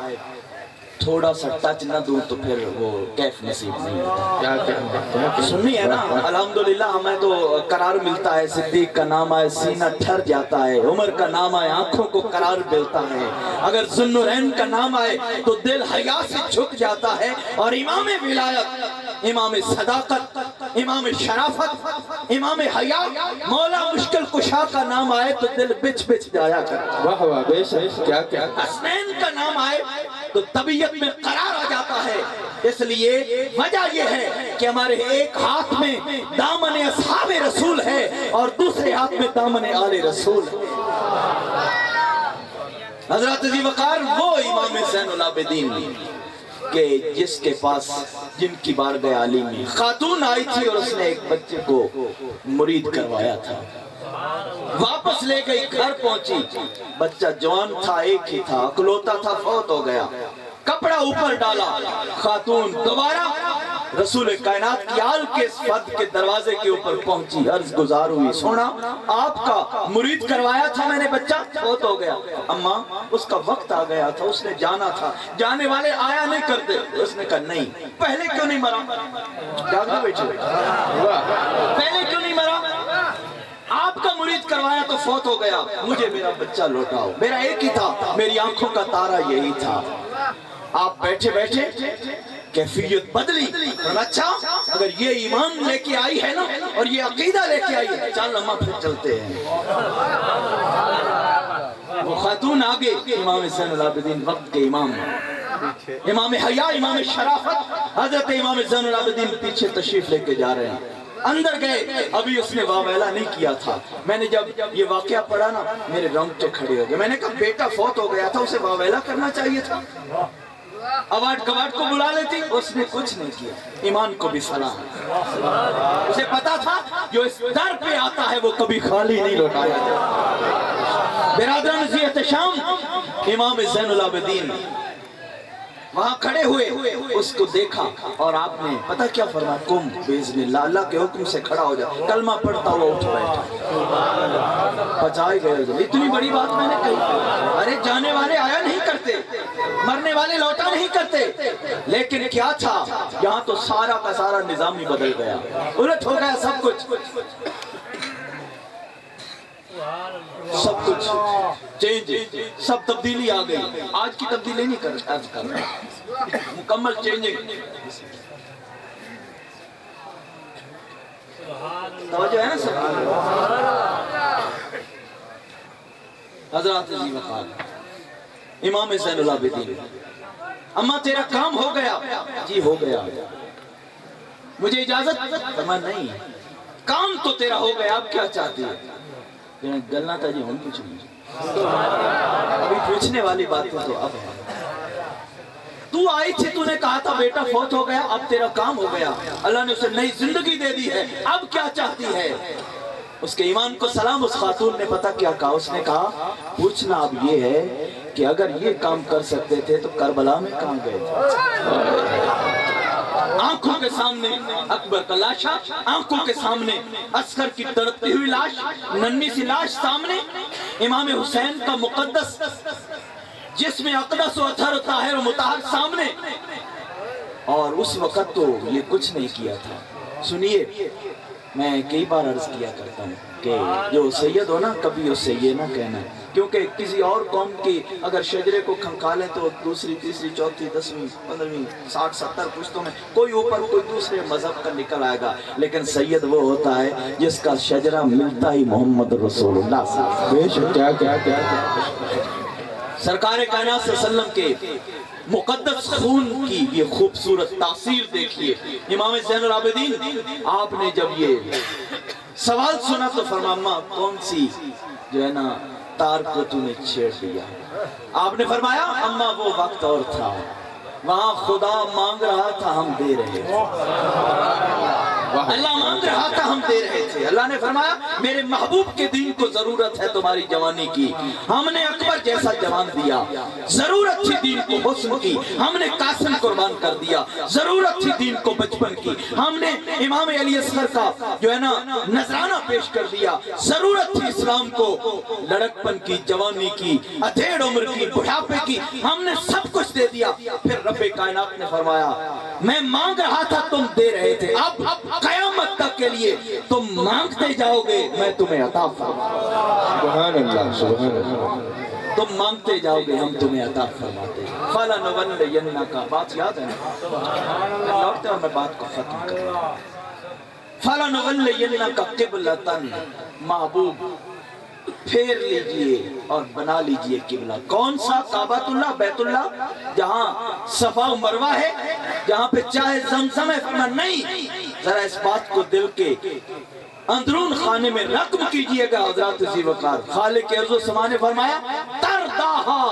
تھوڑا سا ٹچ نہ دوں تو پھر وہ کیف نصیب نہیں ہوتا۔ سننی ہے نا، الحمدللہ ہمیں تو قرار ملتا ہے، صدیق کا نام آئے سینہ ٹھر جاتا ہے، عمر کا نام آئے آنکھوں کو قرار ملتا ہے، اگر ذوالنورین کا نام آئے تو دل حیا سے جھک جاتا ہے، اور امام ولایت، امام صداقت، امام شرافت، امام حیا، مولا مشکل کشا کا نام آئے تو دل بچ بچ جایا کرتا ہے۔ واہ واہ، بے شک کیا کیا۔ حسنین کا نام آئے تو طبیعت میں قرار آ جاتا ہے۔ اس لیے وجہ یہ ہے کہ ہمارے ایک ہاتھ میں دامن اصحاب رسول ہے اور دوسرے ہاتھ میں دامن آل رسول ہے۔ حضرت ذی وقار وہ امام زین العابدین کہ جس کے پاس، جن کی بارگاہ عالی میں خاتون آئی تھی اور اس نے ایک بچے کو مرید کروایا تھا، واپس لے گئی، گھر پہنچی، بچہ جوان تھا، ایک ہی تھا، اکلوتا تھا، فوت ہو گیا، کپڑا اوپر ڈالا، خاتون دوبارہ رسول کائنات کی آل کے فرد کے دروازے کے اوپر پہنچی، عرض گزار ہوئی، سونا آپ کا مرید کروایا تھا میں نے، بچہ فوت ہو گیا، اماں اس کا وقت آ گیا تھا، اس نے جانا تھا، جانے والے آیا نہیں کرتے، اس نے کہا نہیں، پہلے کیوں نہیں مرا؟ جاگے بیٹھے، پہلے کیوں نہیں مرا؟ آپ کا مرید کروایا تو فوت ہو گیا، مجھے میرا بچہ لوٹاؤ، میرا ایک ہی تھا، میری آنکھوں کا تارا یہی تھا۔ آپ بیٹھے بیٹھے کیفیت بدلی، اچھا اگر یہ ایمان لے کے آئی ہے نا اور یہ عقیدہ لے کے آئی ہے، چل ہم پھر چلتے ہیں۔ وہ خاتون آگے، امام زین العابدین وقت کے امام، امام حیا، امام شرافت، حضرت امام زین العابدین پیچھے تشریف لے کے جا رہے ہیں، اندر گئے، ابھی اس نے واویلا نہیں کیا تھا، میں نے جب یہ واقعہ پڑھا نا میرے رونگٹے کھڑے ہو گئے، میں نے کہا بیٹا فوت ہو گیا تھا، اسے واویلا کرنا چاہیے تھا، اوارڈ کواڈ کو بلا لیتی، اس نے کچھ نہیں کیا، ایمان کو بھی سلام، اسے پتا تھا جو اس در پہ آتا ہے وہ کبھی خالی نہیں لوٹایا جاتا۔ برادران ذی احتشام، امام زین العابدین وہاں کھڑے ہوئے، اس کو دیکھا اور آپ نے پتہ کیا فرمایا؟ قم باذن اللہ، اللہ کے حکم سے کھڑا ہو جا، کلمہ پڑھتا ہوا اٹھ بیٹھا، بچائے گئے۔ اتنی بڑی بات میں نے کہی، ارے جانے والے آیا نہیں کرتے، مرنے والے لوٹا نہیں کرتے، لیکن کیا تھا یہاں تو سارا کا سارا نظام ہی بدل گیا، الٹ ہو گیا سب کچھ، سب کچھ چینج، سب تبدیلی آ گئی، آج کی تبدیلی نہیں کر رہا، مکمل چینجنگ۔ توجہ ہے نا سب؟ حضرات ذی وقار، امام زین العابدین، اماں تیرا کام ہو گیا؟ جی ہو گیا، مجھے اجازت؟ فرمایا نہیں، کام تو تیرا ہو گیا، اب کیا چاہتی ہے؟ گلنا تھا جی ہوں کچھ نہیں، ابھی پوچھنے والی باتیں تو اب ہے، تو آئی تھی، تو نے کہا تھا بیٹا فوت ہو گیا، اب تیرا کام ہو گیا، اللہ نے اسے نئی زندگی دے دی ہے، اب کیا چاہتی ہے؟ اس کے ایمان کو سلام۔ اس خاتون نے پتہ کیا کہا؟ اس نے کہا پوچھنا اب یہ ہے کہ اگر یہ کام کر سکتے تھے تو کربلا میں کہاں گئے تھے؟ آنکھوں کے سامنے اکبر کا لاشا، آنکھوں کے سامنے عسکر کی تڑپتی ہوئی لاش، ننھی سی لاش سامنے، امام حسین کا مقدس جس میں اقدس و اطہر و طاہر و مطہر سامنے، اور اس وقت تو یہ کچھ نہیں کیا تھا. سنیے، میں کئی بار عرض کیا کرتا ہوں کہ جو سید ہو نا کبھی اس سے یہ نہ کہنا، کیونکہ کسی اور قوم کی اگر شجرے کو کھنکالیں تو دوسری تیسری چوتھی 10ویں 15ویں 60 70 پشتوں میں کوئی اوپر کوئی دوسرے مذہب کا نکل آئے گا، لیکن سید وہ ہوتا ہے جس کا شجرہ ملتا ہی محمد رسول اللہ صلی اللہ علیہ وسلم. کیا کیا کیا سرکار کائنات صلی اللہ علیہ وسلم کے مقدس خون کی یہ خوبصورت تاثیر دیکھیے. امام زین العابدین آپ نے جب یہ سوال سنا تو فرمایا اماں کون سی جو ہے نا تار کو تو نے چھیڑ دیا. آپ نے فرمایا اماں وہ وقت اور تھا، وہاں خدا مانگ رہا تھا ہم دے رہے تھے. اللہ مانگ رہا تھا ہم دے رہے تھے. اللہ نے فرمایا میرے محبوب کے دین کو ضرورت ہے تمہاری جوانی کی، ہم نے اکبر جیسا جوان دیا. ضرورت تھی دین کو حسن کی، ہم نے قاسم قربان کر دیا. ضرورت تھی دین کو بچپن کی، ہم نے امام علی اصغر کا جو ہے نا نذرانہ پیش کر دیا. ضرورت تھی اسلام کو لڑکپن کی، جوانی کی، ادھیڑ عمر کی، بڑھاپے کی، ہم نے سب کچھ دے دیا. پھر رب کائنات نے فرمایا میں مانگ رہا تھا تم دے رہے تھے، اب قیامت تک کے لیے تم مانگتے جاؤ گے میں تمہیں عطا فرماؤں. سبحان اللہ سبحان اللہ. تم مانگتے جاؤ گے ہم تمہیں عطا فرماتے. فَلَنُوَلِّيَنَّكَ بات یاد ہے نا، لوٹتے اور میں بات کو ختم کروں. فَلَنُوَلِّيَنَّكَ قِبْلَةً محبوب پھیر لیجئے اور بنا لیجئے قبلہ. کون سا؟ کعبۃ اللہ، بیت اللہ، جہاں صفا و مروہ ہے، جہاں پہ چاہے زمزم ہے. فرمایا نہیں، ذرا اس بات کو دل کے اندرون خانے میں رقم کیجئے گا. حضرات ذی وقار خالق ارض و سما نے فرمایا ترداہا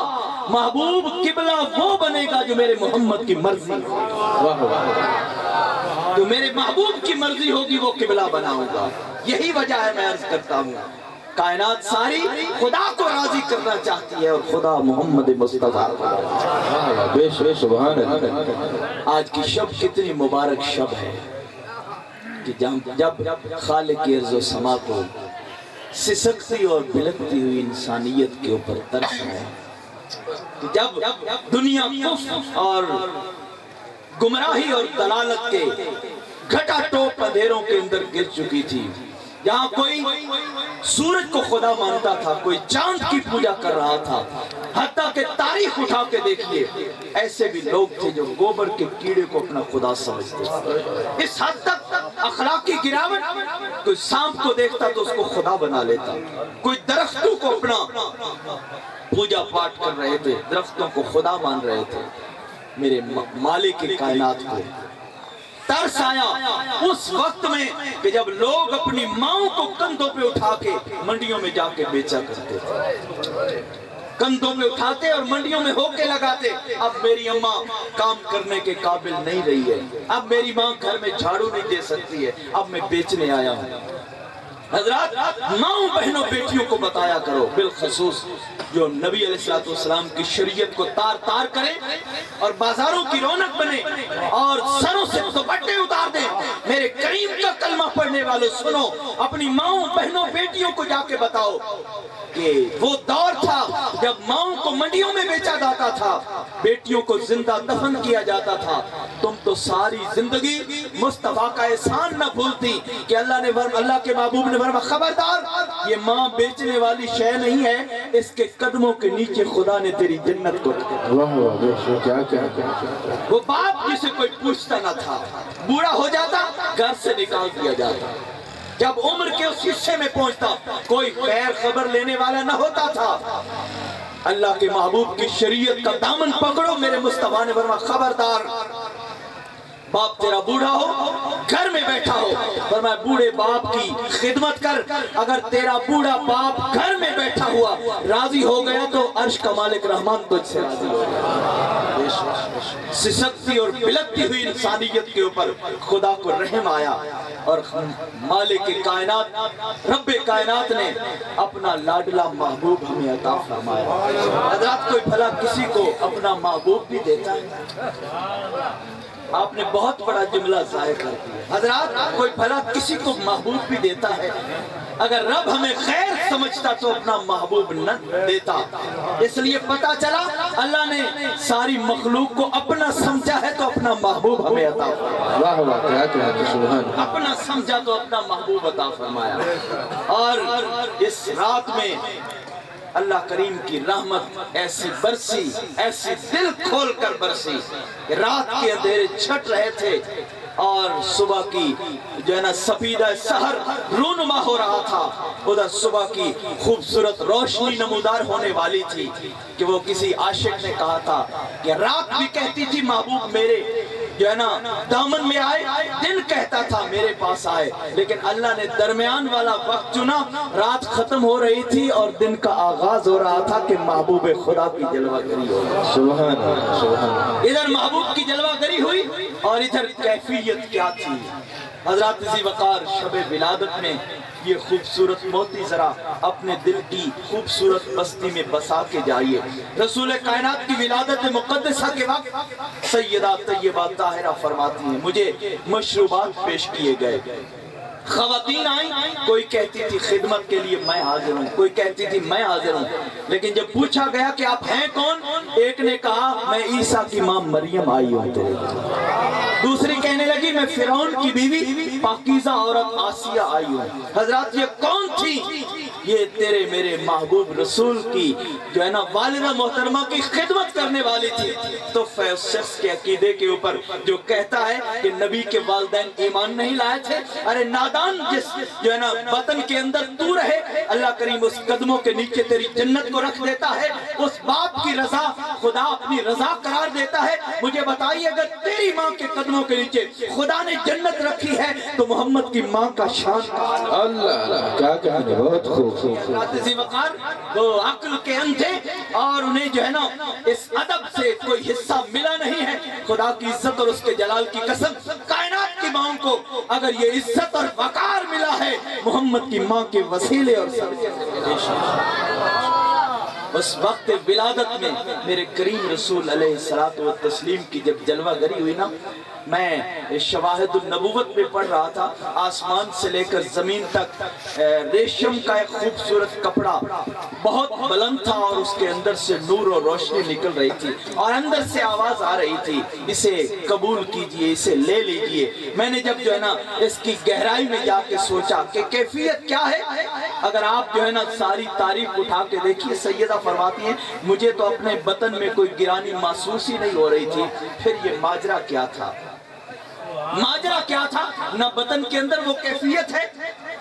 محبوب قبلہ وہ بنے گا جو میرے محمد کی مرضی، جو میرے محبوب کی مرضی ہوگی وہ قبلہ بناؤں گا. یہی وجہ ہے میں عرض کرتا ہوں کائنات ساری خدا کو راضی کرنا چاہتی ہے اور خدا محمد مصطفیٰ بے شک سبحان اللہ. آج کی شب کتنی مبارک شب ہے کہ جب خالق ارض و سما کو سسکتی اور بلکتی ہوئی انسانیت کے اوپر ترس ہے، جب دنیا کفر اور گمراہی اور دلالت کے گھٹا ٹوپ اندھیروں کے اندر گر چکی تھی، جہاں کوئی سورج کو خدا مانتا تھا، کوئی چاند کی پوجا کر رہا تھا. حتیٰ کہ تاریخ اٹھا کے دیکھیے ایسے بھی لوگ تھے جو گوبر کے کیڑے کو اپنا خدا سمجھتے تھے. اس حد تک اخلاقی گراوٹ، کوئی سانپ کو دیکھتا تو اس کو خدا بنا لیتا، کوئی درختوں کو اپنا پوجا پاٹ کر رہے تھے، درختوں کو خدا مان رہے تھے. میرے مالک کائنات کو ترس آیا اس وقت میں کہ جب لوگ اپنی ماؤں کو کندھوں پہ اٹھا کے منڈیوں میں جا کے بیچا کرتے تھے. کندھوں پہ اٹھاتے اور منڈیوں میں ہو کے لگاتے. اب میری اماں کام کرنے کے قابل نہیں رہی ہے، اب میری ماں گھر میں جھاڑو نہیں دے سکتی ہے، اب میں بیچنے آیا ہوں. حضرات ماؤں بہنوں بیٹیوں کو بتایا کرو، بالخصوص جو نبی علیہ السلام کی شریعت کو تار تار کرے اور بازاروں کی رونق بنے اور سروں سے دوپٹے اتار دیں. میرے کریم کا کلمہ پڑھنے والوں سنو، اپنی ماؤں بہنوں بیٹیوں کو جا کے بتاؤ کہ وہ دور تھا جب ماؤں کو منڈیوں میں بیچا جاتا تھا، بیٹیوں کو زندہ دفن کیا جاتا تھا. تم تو ساری زندگی مصطفیٰ کا احسان نہ بھولتی کہ اللہ کے محبوب نے فرمایا خبردار یہ ماں بیچنے والی شے نہیں ہے، اس کے قدموں کے نیچے خدا نے تیری جنت کو وہ باپ جسے کوئی پوچھتا نہ تھا، بوڑھا ہو جاتا گھر سے نکال دیا جاتا، جب عمر کے اس حصے میں پہنچتا کوئی خیر خبر لینے والا نہ ہوتا تھا. اللہ کے محبوب کی شریعت کا دامن پکڑو. میرے مصطفیٰ نے فرمایا خبردار باپ تیرا بوڑھا ہو گھر میں بیٹھا ہو، فرمایا بوڑھے باپ کی خدمت کر. اگر تیرا بوڑھا باپ گھر میں بیٹھا ہوا راضی ہو گیا تو عرش کا مالک رحمان تجھ سے راضی ہو گیا. سسکتی اور بلکتی ہوئی انسانیت کے اوپر خدا کو رحم آیا اور مالک کائنات رب کائنات نے اپنا لاڈلا محبوب ہمیں عطا فرمایا. حضرات کوئی بھلا کسی کو اپنا محبوب بھی دیتا ہے؟ آپ نے بہت بڑا جملہ ظاہر کر دیا. حضرات کوئی بھلا کسی کو محبوب بھی دیتا ہے؟ اگر رب ہمیں خیر سمجھتا تو اپنا محبوب نہ دیتا. اس لیے پتا چلا اللہ نے ساری مخلوق کو اپنا سمجھا ہے تو اپنا محبوب ہمیں عطا فرمایا. واہ واہ کیا کہتے ہیں سبحان. اپنا سمجھا تو اپنا محبوب عطا فرمایا. اور اس رات میں اللہ کریم کی رحمت ایسی برسی, ایسی دل کھول کر برسی. رات کے اندھیرے چھٹ رہے تھے اور صبح کی جو ہے نا سفیدہ سحر رونما ہو رہا تھا. ادھر صبح کی خوبصورت روشنی نمودار ہونے والی تھی کہ وہ کسی عاشق نے کہا تھا کہ رات بھی کہتی تھی محبوب میرے جو ہے نا دامن میں آئے, دن کہتا تھا میرے پاس آئے. لیکن اللہ نے درمیان والا وقت چنا. رات ختم ہو رہی تھی اور دن کا آغاز ہو رہا تھا کہ محبوب خدا کی جلوہ گری ہو. سبحان اللہ سبحان. ادھر محبوب کی جلوہ گری ہوئی اور ادھر کیفیت کیا تھی. حضرات ذی وقار شب ولادت میں یہ خوبصورت موتی ذرا اپنے دل کی خوبصورت بستی میں بسا کے جائیے. رسول کائنات کی ولادت مقدسہ کے وقت سیدہ طیبہ طاہرہ فرماتی ہیں مجھے مشروبات پیش کیے گئے. خواتین آئیں, کوئی کہتی تھی خدمت کے لیے میں حاضر ہوں, کوئی کہتی تھی میں حاضر ہوں. لیکن جب پوچھا گیا کہ آپ ہیں کون, ایک نے کہا میں عیسیٰ کی ماں مریم آئی ہوں تیرے لیے. دوسری کہنے لگی میں فرعون کی بیوی پاکیزہ عورت آسیہ آئی ہوں. حضرات یہ کون تھی؟ یہ تیرے میرے محبوب رسول کی جو ہے نا والدہ محترمہ کی خدمت کرنے والی تھی. تو اس شخص کے عقیدے کے اوپر جو کہتا ہے کہ نبی کے والدین ایمان نہیں لائے تھے, ارے نادان, جس جو ہے نا وطن کے اندر تو رہے اللہ کریم اس قدموں کے نیچے تیری جنت کو رکھ دیتا ہے. اس باپ کی رضا خدا اپنی رضا قرار دیتا ہے. مجھے بتائیے اگر تیری ماں کے قدموں کے نیچے خدا نے جنت رکھی ہے تو محمد کی ماں کا شان اللہ کیا کہتے ہیں. بہت خوب. ذی وقار وہ عقل کے اندھے اور انہیں جو ہے نا اس ادب سے کوئی حصہ ملا نہیں ہے. خدا کی عزت اور اس کے جلال کی قسم, کائنات کی ماں کو اگر یہ عزت اور وقار ملا ہے محمد کی ماں کے وسیلے اور صدقے سے. اس وقت ولادت میں میرے کریم رسول علیہ الصلوۃ والتسلیم کی جب جلوہ گری ہوئی نا, میں شواہد النبوت میں پڑھ رہا تھا. آسمان سے لے کر زمین تک ریشم کا ایک خوبصورت کپڑا بہت بلند تھا اور اس کے اندر سے نور اور روشنی نکل رہی تھی اور اندر سے آواز آ رہی تھی اسے قبول کیجئے, اسے لے لیجئے. میں نے جب جو ہے نا اس کی گہرائی میں جا کے سوچا کہ کیفیت کیا ہے, اگر آپ جو ہے نا ساری تاریخ اٹھا کے دیکھیے, سیدہ فرماتی ہیں مجھے تو اپنے بطن میں کوئی گرانی محسوس ہی نہیں ہو رہی تھی. پھر یہ ماجرا کیا تھا؟ ماجرا کیا تھا؟ نہ بطن کے اندر وہ کیفیت ہے,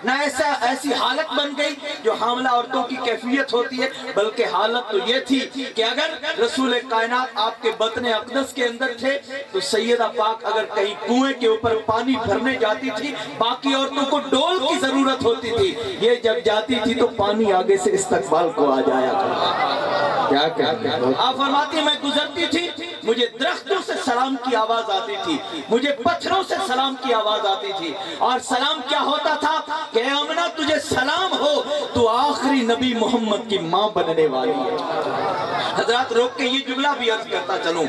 نہ ایسی حالت بن گئی جو حاملہ عورتوں کی کیفیت ہوتی ہے, بلکہ حالت تو یہ تھی کہ اگر رسول کائنات آپ کے بطن اقدس کے اندر تھے تو سیدہ پاک اگر کہیں کنویں کے اوپر پانی بھرنے جاتی تھی باقی عورتوں کو ڈول کی ضرورت ہوتی تھی, یہ جب جاتی تھی تو پانی آگے سے استقبال کو آ جایا کرتا. کیا کہتے ہیں. آپ فرماتی ہیں میں گزرتی تھی مجھے درختوں سے سلام کی آواز آتی تھی, مجھے پتھروں سے سلام کی آواز آتی تھی, اور سلام کیا ہوتا تھا کہ اے آمنہ تجھے سلام ہو, تو آخری نبی محمد کی ماں بننے والی ہے. حضرات روک کے یہ جملہ بھی عرض کرتا چلوں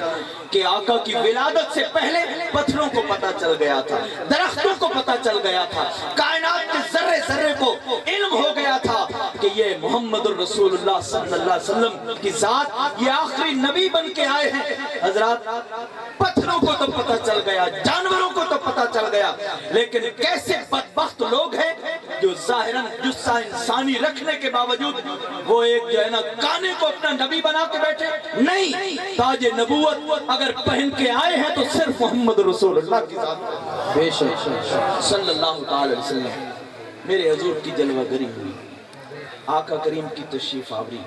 کہ آقا کی ولادت سے پہلے پتھروں کو پتہ چل گیا تھا, درختوں کو پتہ چل گیا تھا, کائنات کے ذرے ذرے کو علم ہو گیا تھا کہ یہ محمد الرسول اللہ صلی اللہ علیہ وسلم کی ذات یہ آخری نبی بن کے آئے ہیں. حضرات پتھروں کو تو پتہ چل گیا, جانوروں کو تو پتہ چل گیا, لیکن کیسے بدبخت لوگ ہیں جو ظاہراً جثہ انسانی رکھنے کے باوجود وہ ایک جو ہے نا کانے کو اپنا نبی بنا کے بیٹھے. نہیں, تاج نبوت اگر پہن کے آئے ہیں تو صرف محمد رسول اللہ کی ذات بے شک صلی اللہ علیہ وسلم. میرے حضور کی جلوہ گری ہوئی, آقا کریم کی تشریف آوری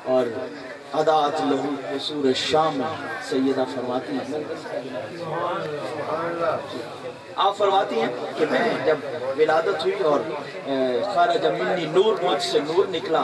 اور عدات لہو قصور الشام میں سیدہ فرماتی ہیں, آپ فرماتی ہیں کہ میں جب ولادت ہوئی اور خرج منی نور, مجھ سے نور نکلا,